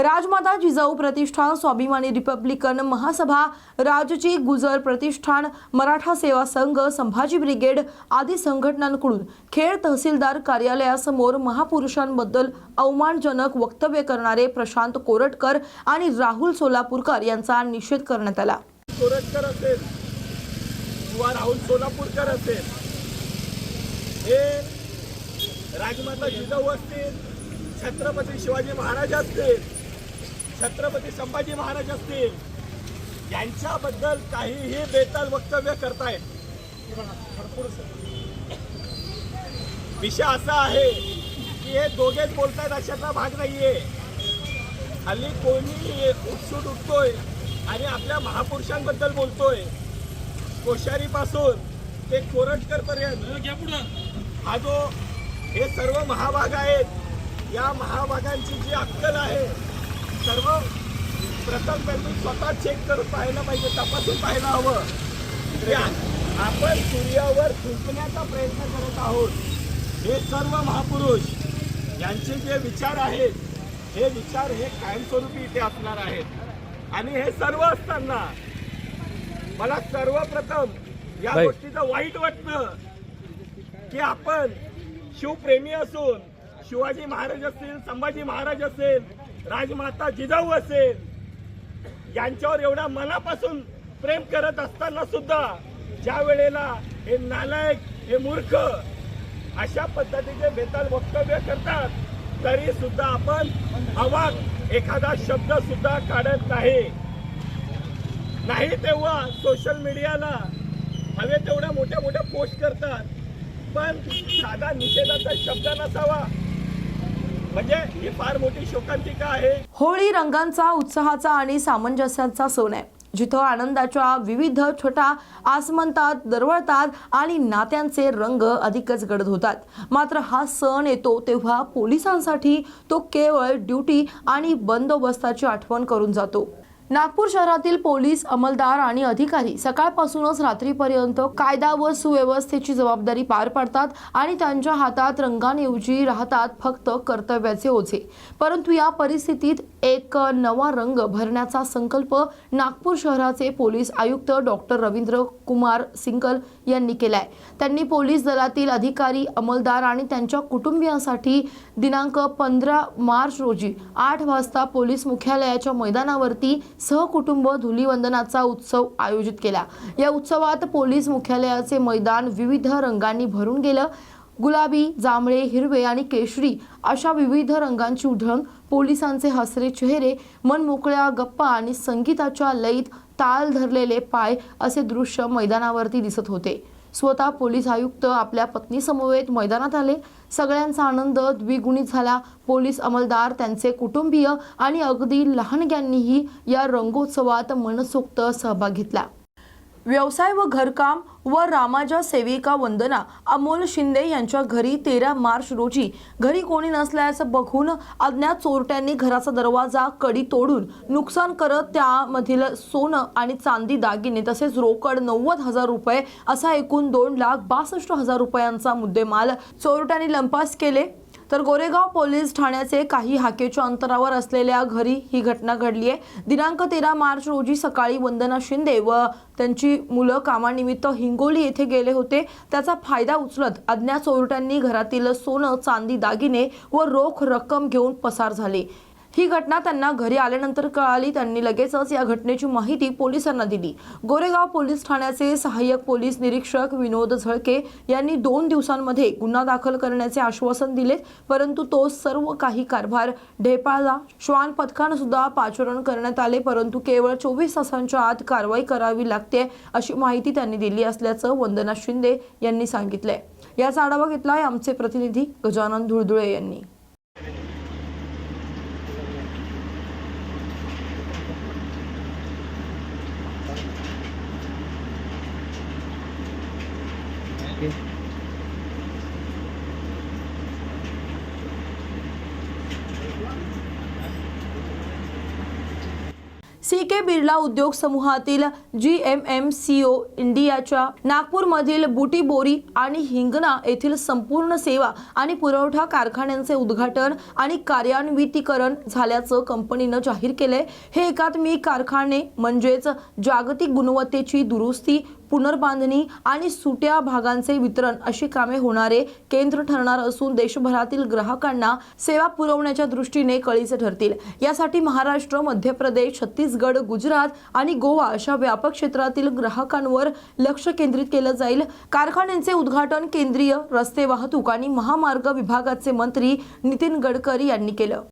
राजमाता जिजाऊ प्रतिष्ठान, स्वाभिमानी रिपब्लिकन महासभा, राजची गुजर प्रतिष्ठान, मराठा सेवा संघ, संभाजी ब्रिगेड आदी संघटनांकडून खेड तहसीलदार कार्यालयासमोर महापुरुषांबद्दल अवमानजनक वक्तव्य करणारे प्रशांत कोरटकर आणि राहुल सोलापूरकर यांचा निषेध करण्यात आला। कोरटकर असेल किंवा राहुल सोलापूरकर असेल, हे राजमाता जिजाऊ असतील, छत्रपती शिवाजी महाराज असतील, छत्रपती संभाजी महाराज असतील, यांच्याबद्दल काहीही बेताल वक्तव्य करतायत। विषय असा आहे की हे दोघेच बोलतायत अशातला भाग नाहीये। हल्ली कोणी उठसूट उठतोय आणि आपल्या महापुरुषांबद्दल बोलतोय। कोश्यारी पासून ते कोरटकर पर्यंत हा जो हे सर्व महाभाग आहेत, या महाभागांची जी अक्कल आहे सर्व प्रथम त्यांनी स्वतः चेक करून पाहायला पाहिजे, तपासून पाहायला हवं। आपण सूर्यावर थुंकण्याचा प्रयत्न करत आहोत। हे सर्व महापुरुष यांचे जे विचार आहेत, हे विचार हे कायमस्वरूपी इथे असणार आहेत। आणि हे सर्व असताना मला सर्वप्रथम या गोष्टीचं वाईट वाटतं की आपण शिवप्रेमी असून शिवाजी महाराज असतील, संभाजी महाराज असेल, राजमाता जिजाऊ असेल, यांच्यावर एवढा मनापासून प्रेम करत असताना सुद्धा ज्या वेळेला हे नालायक, हे मूर्ख अशा पद्धतीचे बेताल वक्तव्य करतात, तरी सुद्धा आपण अवाक एखादा शब्द सुद्धा काढत नाही तेव्हा सोशल मीडियाला हवे तेवढ्या मोठ्या मोठ्या पोस्ट करतात, पण साधा निषेधाचा शब्द नसावा, म्हणजे ही फार मोठी शोकांतिका आहे। होळी रंगांचा, उत्साहाचा आणि सामंजस्याचा सण आहे, जिथं आनंदाच्या विविध छटा आसमंतात दरवळतात आणि नात्यांचे रंग अधिकच गडद होतात। मात्र हा सण येतो तेव्हा पोलिसांसाठी तो केवळ ड्युटी आणि बंदोबस्ताची आठवण करून जातो। नागपूर शहरातील पोलीस अंमलदार आणि अधिकारी सकाळपासूनच रात्रीपर्यंत कायदा व सुव्यवस्थेची जबाबदारी पार पाडतात आणि त्यांच्या हातात रंगांऐवजी राहतात फक्त कर्तव्याचे ओझे। परंतु या परिस्थितीत एक नवा रंग भरण्याचा संकल्प नागपूर शहराचे पोलीस आयुक्त डॉक्टर रवींद्र कुमार सिंगल यांनी केलाय। त्यांनी पोलीस दलातील अधिकारी, अंमलदार आणि त्यांच्या कुटुंबियांसाठी दिनांक 15 मार्च रोजी 8 वाजता पोलीस मुख्यालयाच्या मैदानावरती सहकुटुंब धुलीवंदनाचा उत्सव आयोजित केला। या उत्सवात पोलीस मुख्यालयाचे मैदान विविध रंगांनी भरून गेलं। गुलाबी, जांभळे, हिरवे आणि केशरी अशा विविध रंगांची उधळण, पोलिसांचे हसरे चेहरे, मनमोकळ्या गप्पा आणि संगीताच्या लयीत ताल धरलेले पाय असे दृश्य मैदानावरती दिसत होते। स्वतः पोलीस आयुक्त आपल्या पत्नीसमवेत मैदानात आले। सगळ्यांचा आनंद द्विगुणित झाला। पोलीस अंमलदार, त्यांचे कुटुंबीय आणि अगदी लहानग्यांनीही या रंगोत्सवात मनसोक्त सहभाग घेतला। व्यवसाय व घरकाम व रामाच्या सेविका वंदना अमोल शिंदे यांच्या घरी 13 मार्च रोजी घरी कोणी नसल्याचं बघून अज्ञात चोरट्यांनी घराचा दरवाजा कडी तोडून नुकसान करत त्यामधील सोनं आणि चांदी दागिने तसेच रोकड 90,000 रुपये असा एकूण 2,62,000 रुपयांचा मुद्देमाल चोरट्यांनी लंपास केले। तर गोरेगाव पोलीस ठाण्याचे काही हाकेच्या अंतरावर असलेल्या घरी ही घटना घडली आहे। दिनांक 13 मार्च रोजी सकाळी वंदना शिंदे व त्यांची मुलं कामानिमित्त हिंगोली येथे गेले होते। त्याचा फायदा उचलत अज्ञात चोरट्यांनी घरातील सोनं, चांदी, दागिने व रोख रक्कम घेऊन पसार झाले। ही घटना त्यांना घरी आल्यानंतर कळाली। त्यांनी लगेचच या घटनेची माहिती पोलिसांना दिली। गोरेगाव पोलीस ठाण्याचे सहाय्यक पोलीस निरीक्षक विनोद झळके यांनी 2 दिवसांमध्ये गुन्हा दाखल करण्याचे आश्वासन दिले, परंतु तो सर्व काही कारभार ढेपाळला। श्वान पथकाने सुद्धा पाचारण करण्यात आले, परंतु केवळ 24 तासांच्या आत कारवाई करावी लागते अशी माहिती त्यांनी दिली असल्याचं वंदना शिंदे यांनी सांगितले। याचा आढावा घेतलाय आमचे प्रतिनिधी गजानन धुळधुळे यांनी। CK बिर्ला उद्योग समूहातील GMMCO इंडियाच्या नागपूरमधील बुटीबोरी आणि हिंगणा येथील संपूर्ण सेवा आणि पुरवठा कारखान्यांचे उद्घाटन आणि कार्यान्वितीकरण झाल्याचं कंपनीनं जाहीर केले। हे एकात्मिक कारखाने म्हणजेच जागतिक गुणवत्तेची दुरुस्ती, पुनर्बांधणी आणि सुट्या भागांचे वितरण अशी कामे होणारे केंद्र ठरणार असून देशभरातील ग्राहकांना सेवा पुरवण्याच्या दृष्टीने कळीचे ठरतील। यासाठी महाराष्ट्र, मध्य प्रदेश, छत्तीसगड, गुजरात आणि गोवा अशा व्यापक क्षेत्रातील ग्राहकांवर लक्ष केंद्रित केलं जाईल। कारखान्यांचे उद्घाटन केंद्रीय रस्ते वाहतूक आणि महामार्ग विभागाचे मंत्री नितीन गडकरी यांनी केलं।